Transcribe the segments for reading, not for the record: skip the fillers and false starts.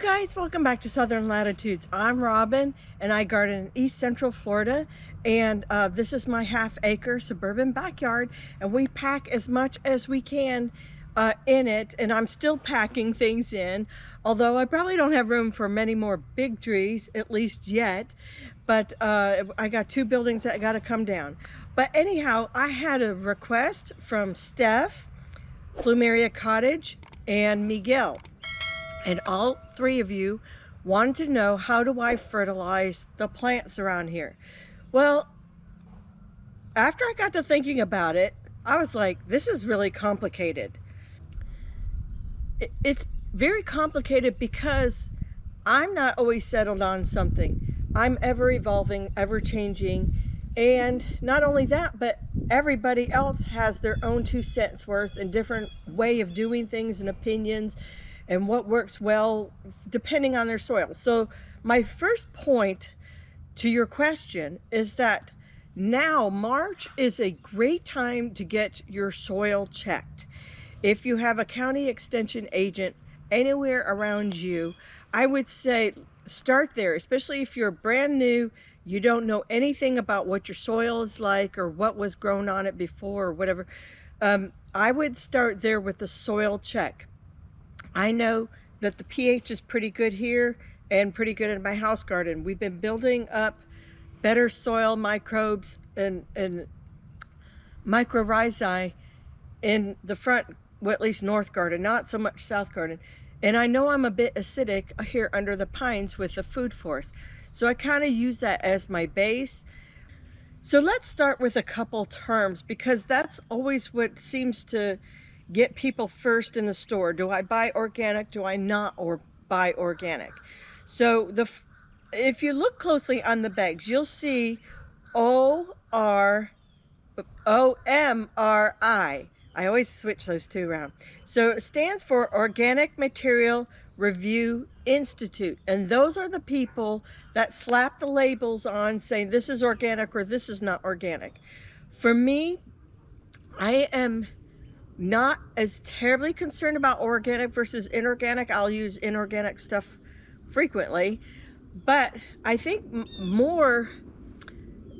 Guys, welcome back to Southern Latitudes. I'm Robin and I garden in East Central Florida, and this is my half-acre suburban backyard, and we pack as much as we can in it, and I'm still packing things in, although I probably don't have room for many more big trees, at least yet, but I got two buildings that got to come down. But anyhow, I had a request from Steph, Plumeria Cottage, and Miguel. And all three of you wanted to know, how do I fertilize the plants around here? Well, after I got to thinking about it, I was like, this is really complicated. It's very complicated because I'm not always settled on something. I'm ever evolving, ever changing. And not only that, but everybody else has their own 2 cents worth and different way of doing things and opinions, and what works well depending on their soil. So my first point to your question is that now March is a great time to get your soil checked. If you have a county extension agent anywhere around you, I would say start there, especially if you're brand new, you don't know anything about what your soil is like or what was grown on it before or whatever. I would start there with the soil check. I know that the pH is pretty good here and pretty good in my house garden. We've been building up better soil microbes and mycorrhizae in the front, well, at least north garden, not so much south garden. And I know I'm a bit acidic here under the pines with the food forest. So I kind of use that as my base. So let's start with a couple terms, because that's always what seems to get people first in the store. Do I buy organic? Do I not buy organic? So if you look closely on the bags, you'll see OMRI. I always switch those two around. So it stands for Organic Material Review Institute, and those are the people that slap the labels on saying this is organic or this is not organic. For me, I am not as terribly concerned about organic versus inorganic. I'll use inorganic stuff frequently, but I think more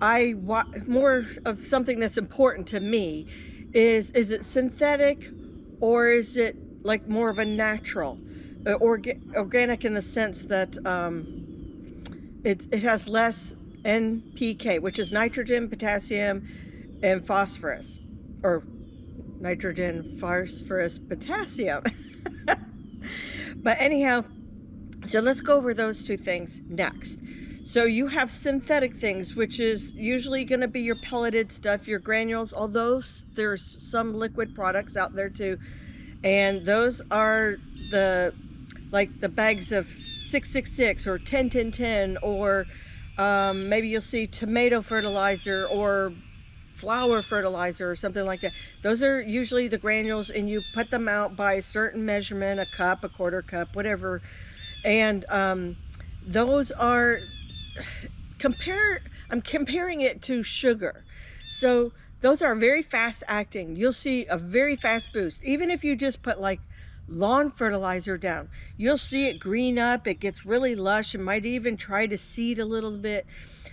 of something that's important to me is it synthetic or is it like more of a natural organic, in the sense that it has less NPK, which is nitrogen, potassium, and phosphorus, or nitrogen, phosphorus, potassium. But anyhow, so let's go over those two things next. So you have synthetic things, which is usually going to be your pelleted stuff, your granules, although there's some liquid products out there too. And those are like the bags of 666 or 10-10-10, or maybe you'll see tomato fertilizer or flower fertilizer or something like that. Those are usually the granules, and you put them out by a certain measurement, a cup, a quarter cup, whatever. And those are, I'm comparing it to sugar. So those are very fast acting. You'll see a very fast boost. Even if you just put like lawn fertilizer down, you'll see it green up, it gets really lush, and might even try to seed a little bit.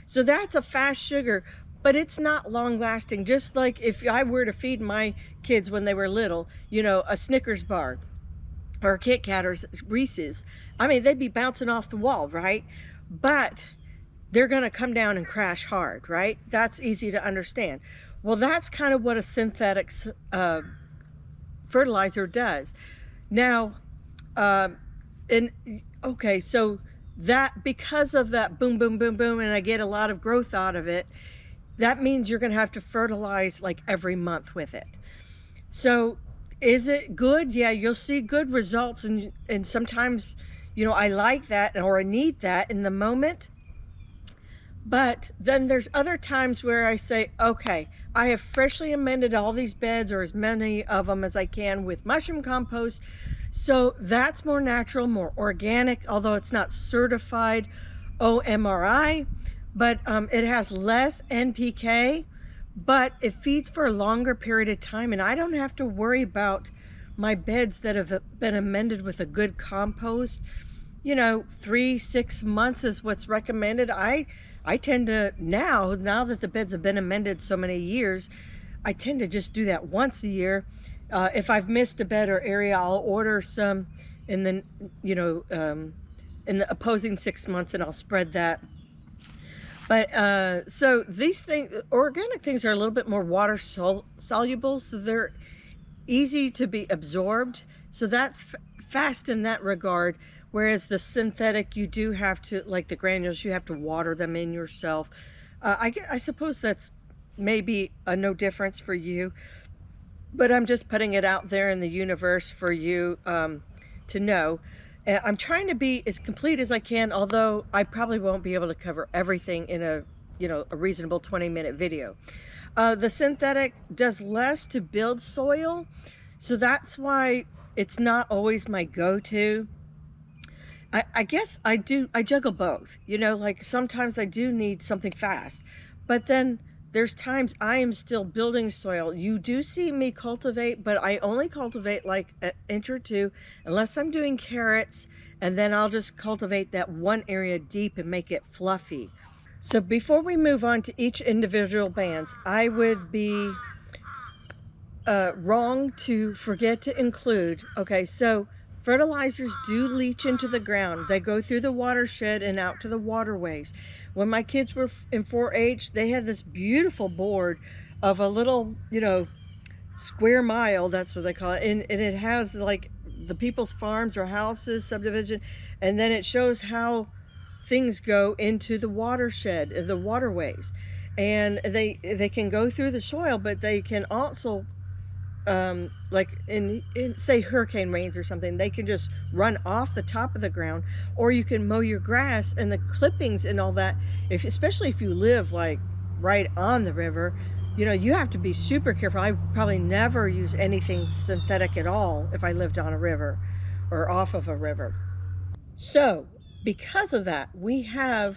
So that's a fast sugar, but it's not long lasting. Just like if I were to feed my kids when they were little, you know, a Snickers bar or a Kit Kat or Reese's, I mean, they'd be bouncing off the wall, right? But they're gonna come down and crash hard, right? That's easy to understand. Well, that's kind of what a synthetic fertilizer does. Now, okay, so that, because of that boom, boom, boom, boom, and I get a lot of growth out of it, that means you're gonna have to fertilize like every month with it. So is it good? Yeah, you'll see good results, and sometimes, you know, I like that or I need that in the moment. But then there's other times where I say, okay, I have freshly amended all these beds, or as many of them as I can, with mushroom compost. So that's more natural, more organic, although it's not certified OMRI, but it has less NPK, but it feeds for a longer period of time, and I don't have to worry about my beds that have been amended with a good compost. you know, 3-6 months is what's recommended. I tend to now that the beds have been amended so many years, I tend to just do that once a year. If I've missed a bed or area, I'll order some in the, you know, in the opposing 6 months, and I'll spread that. But so these things, organic things, are a little bit more water soluble, so they're easy to be absorbed. So that's fast in that regard. Whereas the synthetic, you do have to, like the granules, you have to water them in yourself. I suppose that's maybe a no difference for you, but I'm just putting it out there in the universe for you to know. I'm trying to be as complete as I can, although I probably won't be able to cover everything in a, you know, a reasonable 20-minute video. The synthetic does less to build soil, so that's why it's not always my go-to. I guess I juggle both, you know, like sometimes I do need something fast, but then there's times I am still building soil. You do see me cultivate, but I only cultivate like an inch or two, unless I'm doing carrots, and then I'll just cultivate that one area deep and make it fluffy. So before we move on to each individual bands, I would be wrong to forget to include, okay, so fertilizers do leach into the ground. They go through the watershed and out to the waterways. When my kids were in 4-H, they had this beautiful board of a little, you know, square mile, that's what they call it, and it has like the people's farms or houses, subdivision, and then it shows how things go into the watershed, the waterways, and they can go through the soil, but they can also like in say hurricane rains or something, they can just run off the top of the ground, or you can mow your grass, and the clippings and all that, especially if you live like right on the river, you know, you have to be super careful. I probably never use anything synthetic at all if I lived on a river or off of a river. So because of that, we have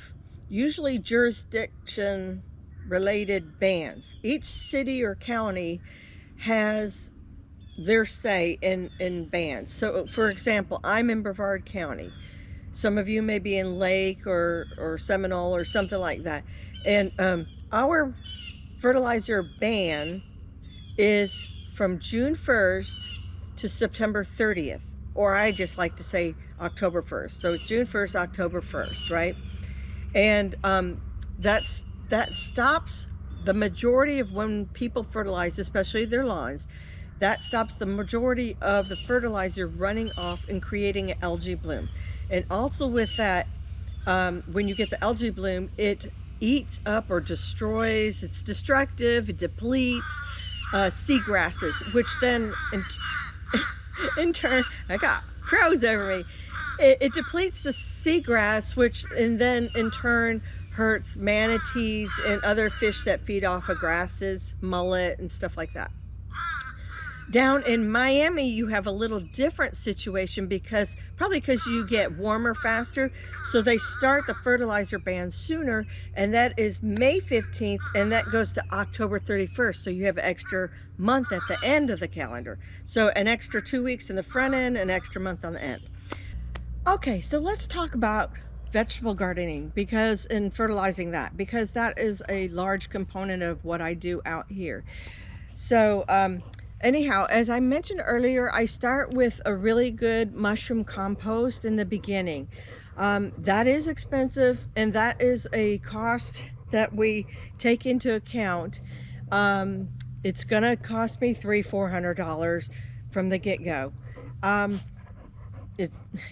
usually jurisdiction related bans. Each city or county has their say in bans. So for example, I'm in Brevard County. Some of you may be in Lake or Seminole or something like that. And our fertilizer ban is from June 1st to September 30th. Or I just like to say October 1st. So it's June 1st, October 1st, right? And that stops the majority of when people fertilize, especially their lawns. That stops the majority of the fertilizer running off and creating an algae bloom. And also with that, when you get the algae bloom, it eats up or destroys, it's destructive, it depletes seagrasses, which then in turn, I got crows over me. It depletes the seagrass, which and then in turn hurts manatees and other fish that feed off of grasses, mullet and stuff like that. Down in Miami, you have a little different situation probably because you get warmer faster. So they start the fertilizer ban sooner, and that is May 15th, and that goes to October 31st. So you have an extra month at the end of the calendar. So an extra 2 weeks in the front end, an extra month on the end. Okay, so let's talk about vegetable gardening and fertilizing that, because that is a large component of what I do out here. So anyhow, as I mentioned earlier, I start with a really good mushroom compost in the beginning. That is expensive, and that is a cost that we take into account. It's gonna cost me $300-400 from the get-go.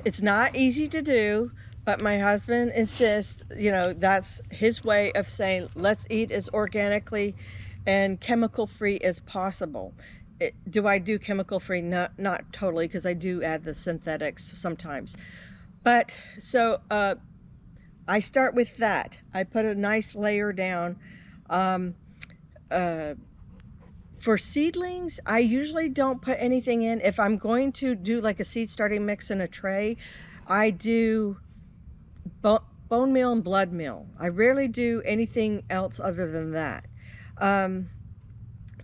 It's not easy to do, but my husband insists, you know, that's his way of saying, let's eat as organically and chemical free as possible. Do I do chemical free? Not totally, because I do add the synthetics sometimes. But so I start with that. I put a nice layer down. For seedlings, I usually don't put anything in. If I'm going to do like a seed starting mix in a tray, I do bone meal and blood meal. I rarely do anything else other than that.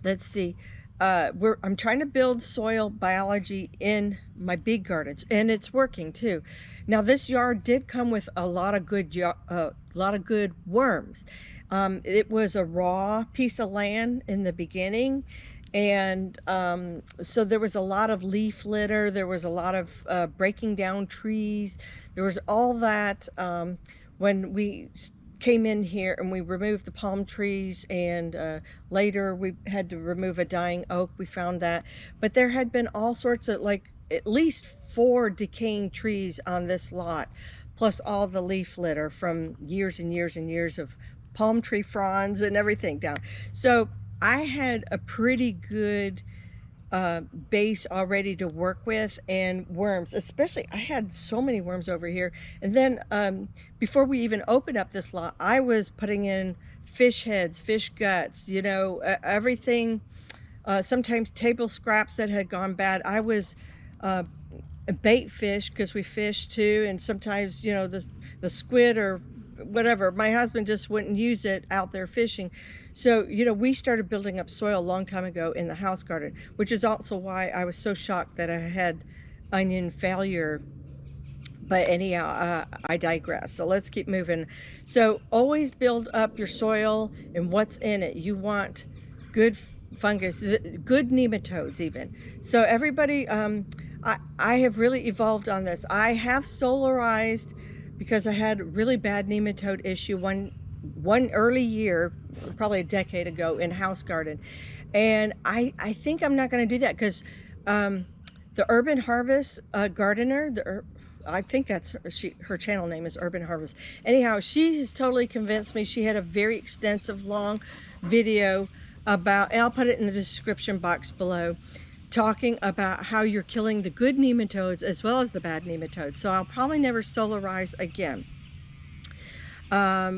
Let's see. I'm trying to build soil biology in my big gardens, and it's working too. Now, this yard did come with a lot of good worms. It was a raw piece of land in the beginning, and so there was a lot of leaf litter. There was a lot of breaking down trees. There was all that when we came in here and we removed the palm trees, and later we had to remove a dying oak. We found that, but there had been all sorts of, like, at least 4 decaying trees on this lot, plus all the leaf litter from years and years and years of palm tree fronds and everything down. So I had a pretty good base already to work with, and worms especially. I had so many worms over here. And then before we even opened up this lot, I was putting in fish heads, fish guts, you know, everything, sometimes table scraps that had gone bad. I was bait fish, because we fish too, and sometimes, you know, the squid or whatever, my husband just wouldn't use it out there fishing. So, you know, we started building up soil a long time ago in the house garden, which is also why I was so shocked that I had onion failure. But anyhow, I digress. So let's keep moving. So always build up your soil and what's in it. You want good fungus, good nematodes even. So everybody, I have really evolved on this. I have solarized because I had a really bad nematode issue one early year, probably a decade ago, in house garden. And I think I'm not going to do that, because the Urban Harvest gardener, I think that's her channel name is Urban Harvest. Anyhow, she has totally convinced me. She had a very extensive, long video about, and I'll put it in the description box below, talking about how you're killing the good nematodes as well as the bad nematodes. So I'll probably never solarize again,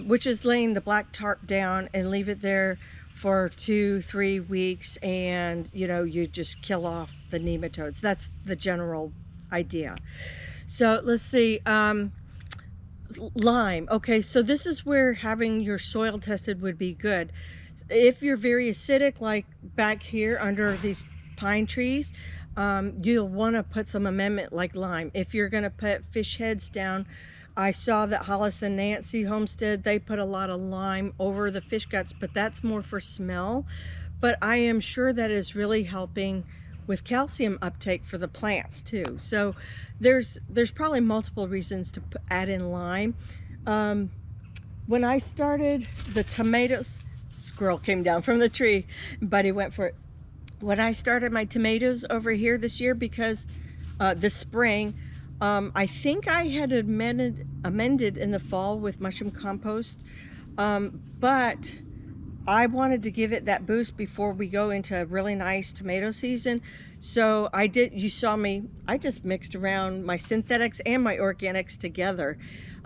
which is laying the black tarp down and leave it there for 2-3 weeks, and you know, you just kill off the nematodes. That's the general idea. So let's see, lime. Okay, so this is where having your soil tested would be good. If you're very acidic, like back here under these pine trees, you'll want to put some amendment like lime. If you're going to put fish heads down, I saw that Hollis and Nancy Homestead, they put a lot of lime over the fish guts, but that's more for smell. But I am sure that is really helping with calcium uptake for the plants too. So there's probably multiple reasons to add in lime. When I started the tomatoes, squirrel came down from the tree, Buddy went for it. When I started my tomatoes over here this year, because this spring, I think I had amended in the fall with mushroom compost, but I wanted to give it that boost before we go into a really nice tomato season. So I did, you saw me, I just mixed around my synthetics and my organics together.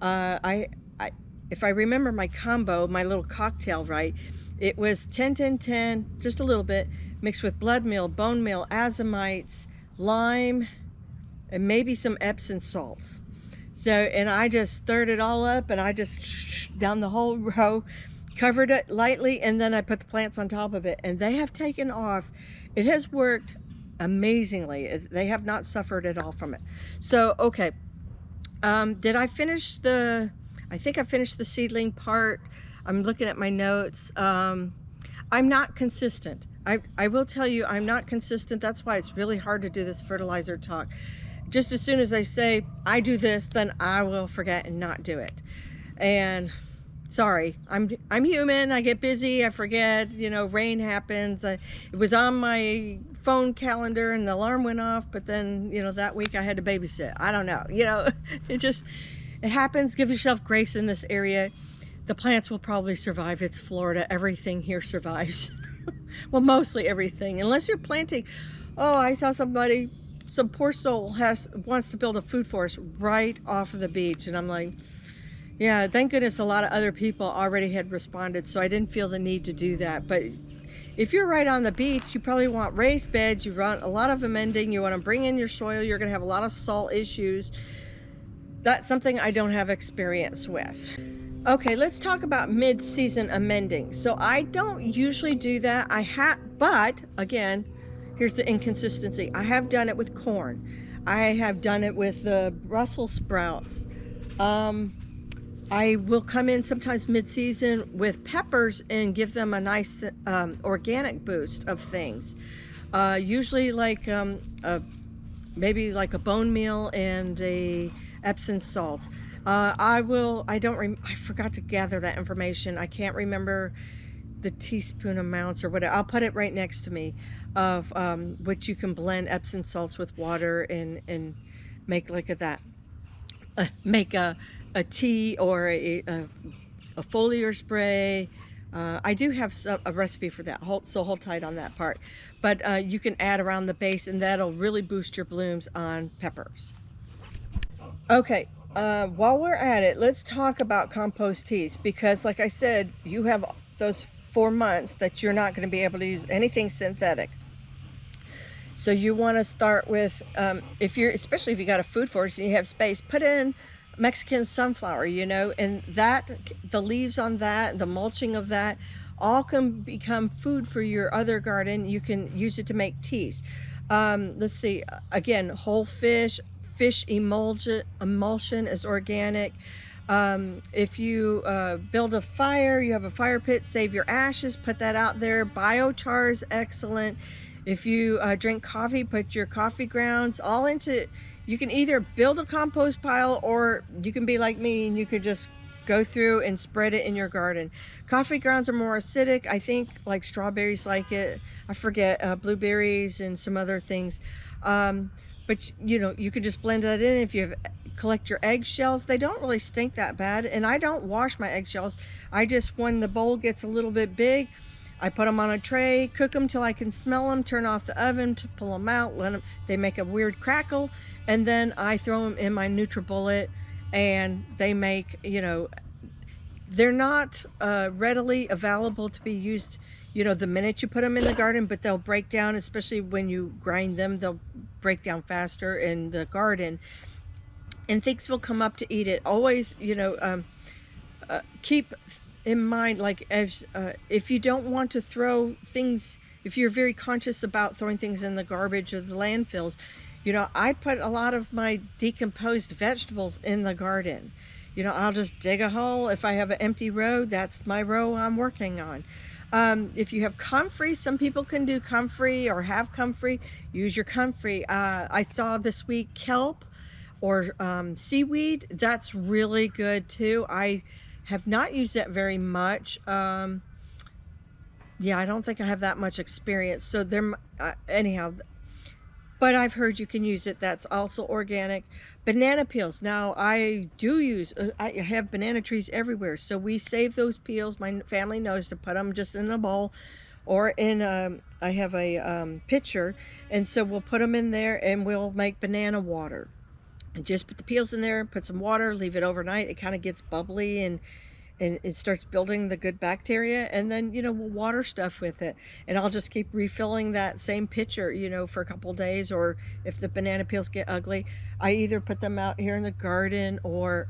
If I remember my combo, my little cocktail right, it was 10-10-10, just a little bit, mixed with blood meal, bone meal, azomites, lime, and maybe some Epsom salts. So, and I just stirred it all up, and I just down the whole row, covered it lightly, and then I put the plants on top of it, and they have taken off. It has worked amazingly. They have not suffered at all from it. So, okay. Did I finish I think I finished the seedling part. I'm looking at my notes. I'm not consistent. I will tell you, I'm not consistent. That's why it's really hard to do this fertilizer talk. Just as soon as I say I do this, then I will forget and not do it. And sorry, I'm human. I get busy, I forget, you know, rain happens. It was on my phone calendar and the alarm went off, but then, you know, that week I had to babysit. I don't know, you know, it happens. Give yourself grace in this area. The plants will probably survive. It's Florida. Everything here survives. Well, mostly everything, unless you're planting. Oh, I saw somebody, some poor soul wants to build a food forest right off of the beach, and I'm like, yeah, thank goodness a lot of other people already had responded, so I didn't feel the need to do that. But if you're right on the beach, you probably want raised beds, you want a lot of amending, you want to bring in your soil, you're going to have a lot of salt issues. That's something I don't have experience with. Okay, let's talk about mid-season amending. So I don't usually do that. But again, here's the inconsistency. I have done it with corn. I have done it with the Brussels sprouts. I will come in sometimes mid-season with peppers and give them a nice organic boost of things. Usually like maybe like a bone meal and a Epsom salt. I forgot to gather that information. I can't remember the teaspoon amounts or whatever. I'll put it right next to me of which you can blend Epsom salts with water and make like make a tea or a foliar spray. I do have a recipe for that, so hold tight on that part. But you can add around the base and that'll really boost your blooms on peppers. Okay, while we're at it, let's talk about compost teas, because like I said, you have those 4 months that you're not going to be able to use anything synthetic. So you want to start with, especially if you got a food forest and you have space, put in Mexican sunflower, and the leaves on that, the mulching of that, all can become food for your other garden. You can use it to make teas. Let's see, again, whole fish emulsion is organic. If you build a fire, you have a fire pit, save your ashes, put that out there. Biochar is excellent. If you drink coffee, put your coffee grounds all into. You can either build a compost pile, or you can be like me and you could just go through and spread it in your garden. Coffee grounds are more acidic. I think like strawberries like it. I forget, blueberries and some other things. But you can just blend that in. If you collect your eggshells, they don't really stink that bad. And I don't wash my eggshells. I just, when the bowl gets a little bit big, I put them on a tray, cook them till I can smell them, turn off the oven to pull them out, they make a weird crackle, and then I throw them in my NutriBullet, and they make, they're not readily available to be used, the minute you put them in the garden, but they'll break down, especially when you grind them, they'll break down faster in the garden, and things will come up to eat it. Always, keep in mind, like, as if you don't want to throw things, if you're very conscious about throwing things in the garbage or the landfills, I put a lot of my decomposed vegetables in the garden. I'll just dig a hole. If I have an empty row, that's my row I'm working on. If you have comfrey, some people can do comfrey or have comfrey, use your comfrey. I saw this week kelp or seaweed. That's really good too. I have not used that very much. Yeah, I don't think I have that much experience. So anyhow, but I've heard you can use it. That's also organic. Banana peels. Now I have banana trees everywhere. So we save those peels. My family knows to put them just in a bowl or in I have a pitcher. And so we'll put them in there and we'll make banana water. And just put the peels in there, put some water, leave it overnight. It kind of gets bubbly and it starts building the good bacteria, and then we'll water stuff with it, and I'll just keep refilling that same pitcher for a couple days. Or if the banana peels get ugly, I either put them out here in the garden, or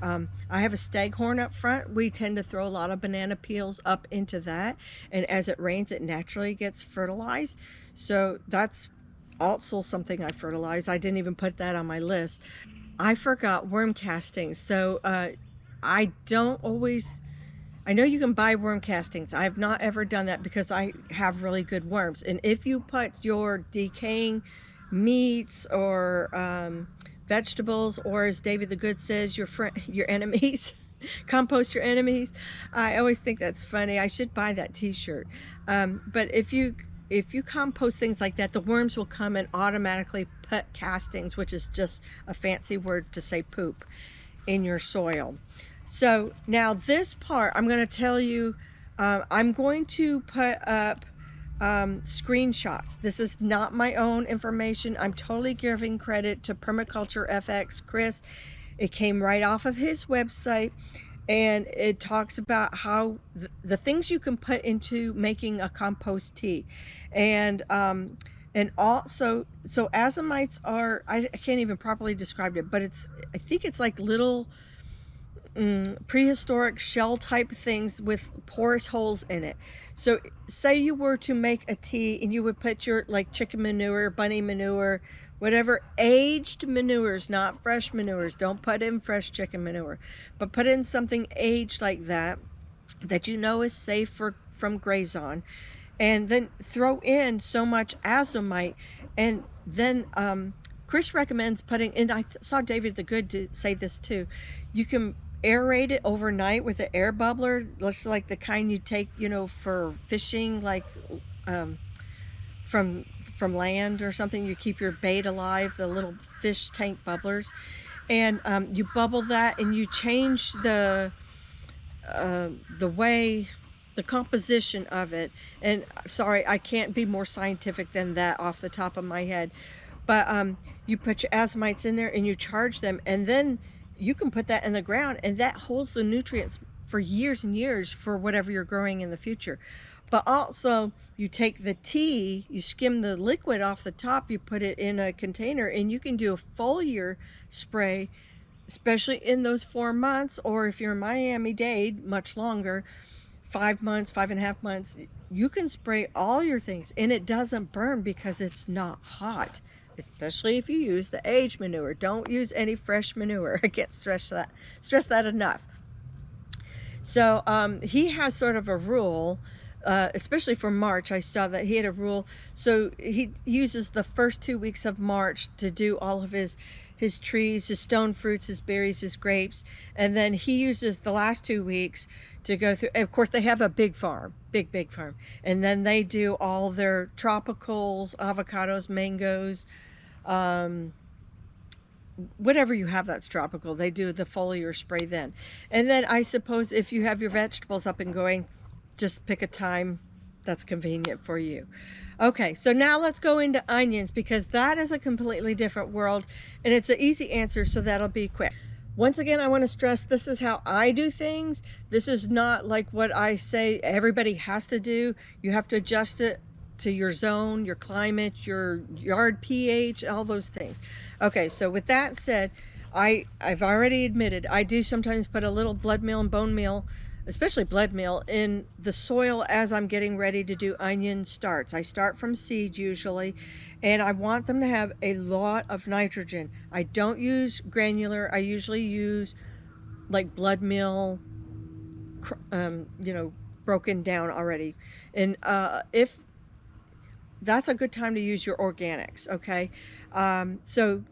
I have a staghorn up front. We tend to throw a lot of banana peels up into that, and as it rains it naturally gets fertilized. So that's also something I fertilize. I didn't even put that on my list. I forgot worm castings. So I know you can buy worm castings. I've not ever done that because I have really good worms. And if you put your decaying meats or vegetables, or as David the Good says, your enemies, compost your enemies. I always think that's funny. I should buy that t-shirt. But if you compost things like that, the worms will come and automatically put castings, which is just a fancy word to say poop, in your soil. So now this part, I'm going to tell you, I'm going to put up screenshots. This is not my own information. I'm totally giving credit to Permaculture FX, Chris. It came right off of his website, and it talks about how the things you can put into making a compost tea. And also, so azamites are, I can't even properly describe it, but I think it's like little, prehistoric shell type things with porous holes in it. So say you were to make a tea and you would put your like chicken manure, bunny manure, whatever aged manures, not fresh manures. Don't put in fresh chicken manure, but put in something aged like that that you know is safe for from grazon, and then throw in so much azomite, and then Chris recommends putting in, I saw David the Good to say this too, you can aerate it overnight with an air bubbler, just like the kind you take, you know, for fishing, like um, from from land or something. You keep your bait alive, the little fish tank bubblers, and you bubble that, and you change the way, the composition of it. And sorry, I can't be more scientific than that off the top of my head, but you put your azomites in there and you charge them, and then you can put that in the ground, and that holds the nutrients for years and years for whatever you're growing in the future. But also, you take the tea, you skim the liquid off the top, you put it in a container, and you can do a foliar spray, especially in those 4 months, or if you're in Miami-Dade, much longer, 5 months, 5.5 months, you can spray all your things, and it doesn't burn because it's not hot, especially if you use the aged manure. Don't use any fresh manure. I can't stress that enough. So he has sort of a rule, especially for March. I saw that he had a rule. So he uses the first 2 weeks of March to do all of his trees, his stone fruits, his berries, his grapes. And then he uses the last 2 weeks to go through. Of course, they have a big farm, big farm. And then they do all their tropicals, avocados, mangoes, whatever you have that's tropical. They do the foliar spray then. And then I suppose if you have your vegetables up and going, just pick a time that's convenient for you. Okay, so now let's go into onions, because that is a completely different world, and it's an easy answer, so that'll be quick. Once again, I want to stress, this is how I do things. This is not like what I say everybody has to do. You have to adjust it to your zone, your climate, your yard pH, all those things. Okay, so with that said, I've already admitted I do sometimes put a little blood meal and bone meal, especially blood meal, in the soil as I'm getting ready to do onion starts. I start from seed usually, and I want them to have a lot of nitrogen. I don't use granular. I usually use like blood meal, you know, broken down already. And if that's a good time to use your organics, okay? So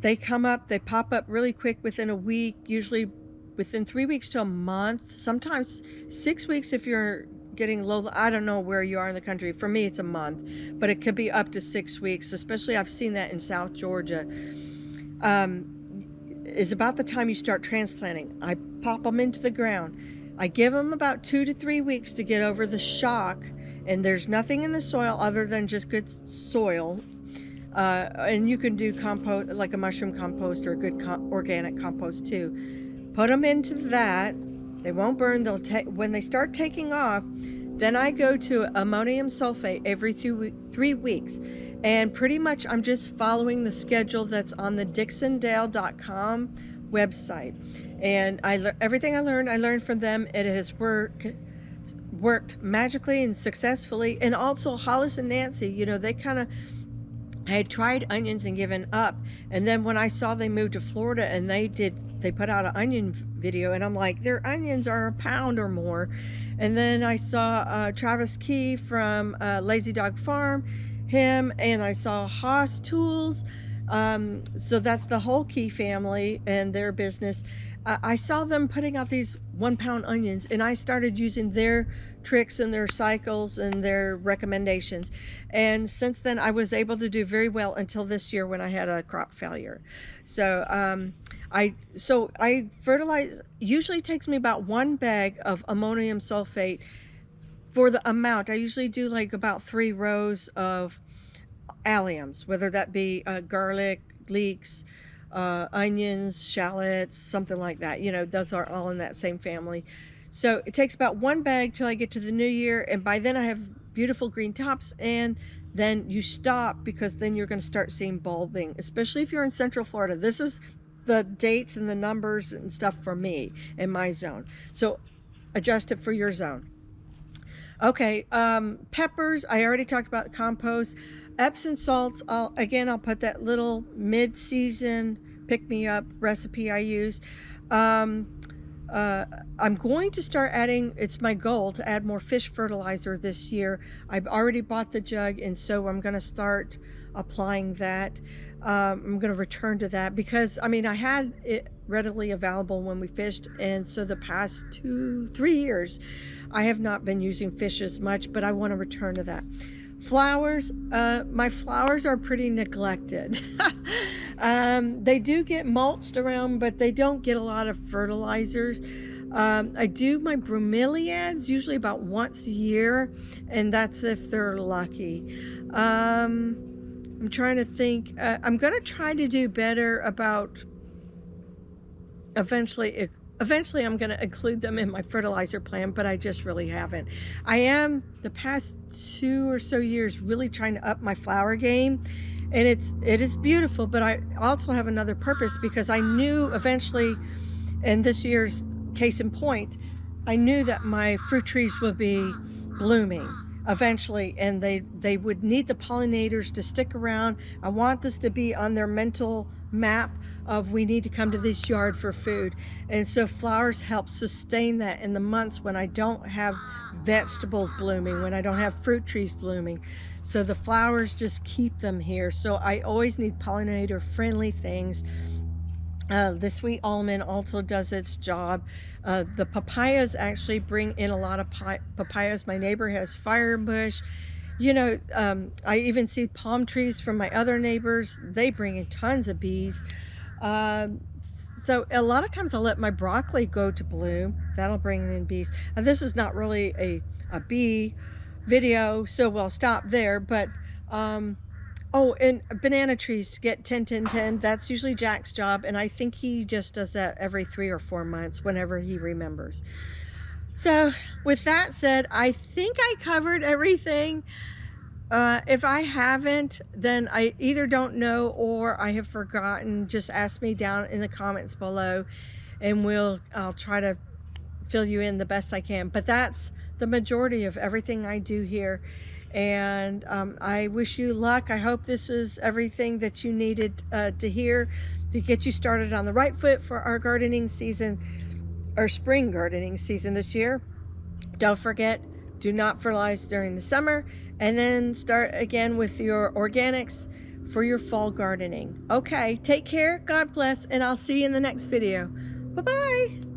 they come up, they pop up really quick within a week, usually within 3 weeks to a month, sometimes 6 weeks if you're getting low. I don't know where you are in the country. For me, it's a month, but it could be up to 6 weeks, especially I've seen that in South Georgia. Is about the time you start transplanting. I pop them into the ground. I give them about 2 to 3 weeks to get over the shock, and there's nothing in the soil other than just good soil. And you can do compost, like a mushroom compost or a good organic compost too. Put them into that. They won't burn. They'll take, when they start taking off, then I go to ammonium sulfate every 3 weeks. And pretty much I'm just following the schedule that's on the dixondale.com website. And everything I learned from them. It has worked magically and successfully. And also Hollis and Nancy, you know, they kind of, I had tried onions and given up, and then when I saw they moved to Florida and they put out an onion video, and I'm like, their onions are a pound or more. And then I saw Travis Key from Lazy Dog Farm, him, and I saw Haas Tools. So that's the whole Key family and their business. I saw them putting out these 1 pound onions, and I started using their tricks and their cycles and their recommendations. And since then, I was able to do very well until this year when I had a crop failure. So I fertilize. Usually takes me about 1 bag of ammonium sulfate for the amount. I usually do like about 3 rows of alliums, whether that be garlic, leeks, onions, shallots, something like that. You know, those are all in that same family. So it takes about 1 bag till I get to the new year, and by then I have beautiful green tops. And then you stop, because then you're going to start seeing bulbing, especially if you're in Central Florida. This is the dates and the numbers and stuff for me in my zone. So adjust it for your zone. Okay, peppers, I already talked about compost. Epsom salts, I'll put that little mid-season pick-me-up recipe I use. Um, I'm going to start adding, it's my goal to add more fish fertilizer this year. I've already bought the jug, and so I'm going to start applying that. I'm going to return to that because, I mean, I had it readily available when we fished, and so the past 2-3 years, I have not been using fish as much, but I want to return to that. Flowers, my flowers are pretty neglected. They do get mulched around, but they don't get a lot of fertilizers. I do my bromeliads usually about once a year, and that's if they're lucky. I'm trying to think. I'm going to try to do better about eventually I'm going to include them in my fertilizer plan, but I just really haven't. I am the past 2 or so years really trying to up my flower game, and it is beautiful, but I also have another purpose because I knew eventually, and this year's case in point, I knew that my fruit trees would be blooming eventually, and they would need the pollinators to stick around. I want this to be on their mental map of we need to come to this yard for food. And so flowers help sustain that in the months when I don't have vegetables blooming, when I don't have fruit trees blooming. So the flowers just keep them here. So I always need pollinator friendly things. The sweet almond also does its job. The papayas actually bring in a lot of papayas. My neighbor has firebush. You know, I even see palm trees from my other neighbors. They bring in tons of bees. So a lot of times I'll let my broccoli go to bloom. That'll bring in bees. And this is not really a bee video, so we'll stop there. But oh, and banana trees get 10-10-10. That's usually Jack's job, and I think he just does that every 3 or 4 months whenever he remembers. So with that said, I think I covered everything. If I haven't, then I either don't know or I have forgotten. Just ask me down in the comments below, and I'll try to fill you in the best I can. But that's the majority of everything I do here. And I wish you luck. I hope this is everything that you needed to hear to get you started on the right foot for our gardening season, or spring gardening season this year. Don't forget, do not fertilize during the summer, and then start again with your organics for your fall gardening. Okay, take care, God bless, and I'll see you in the next video. Bye-bye.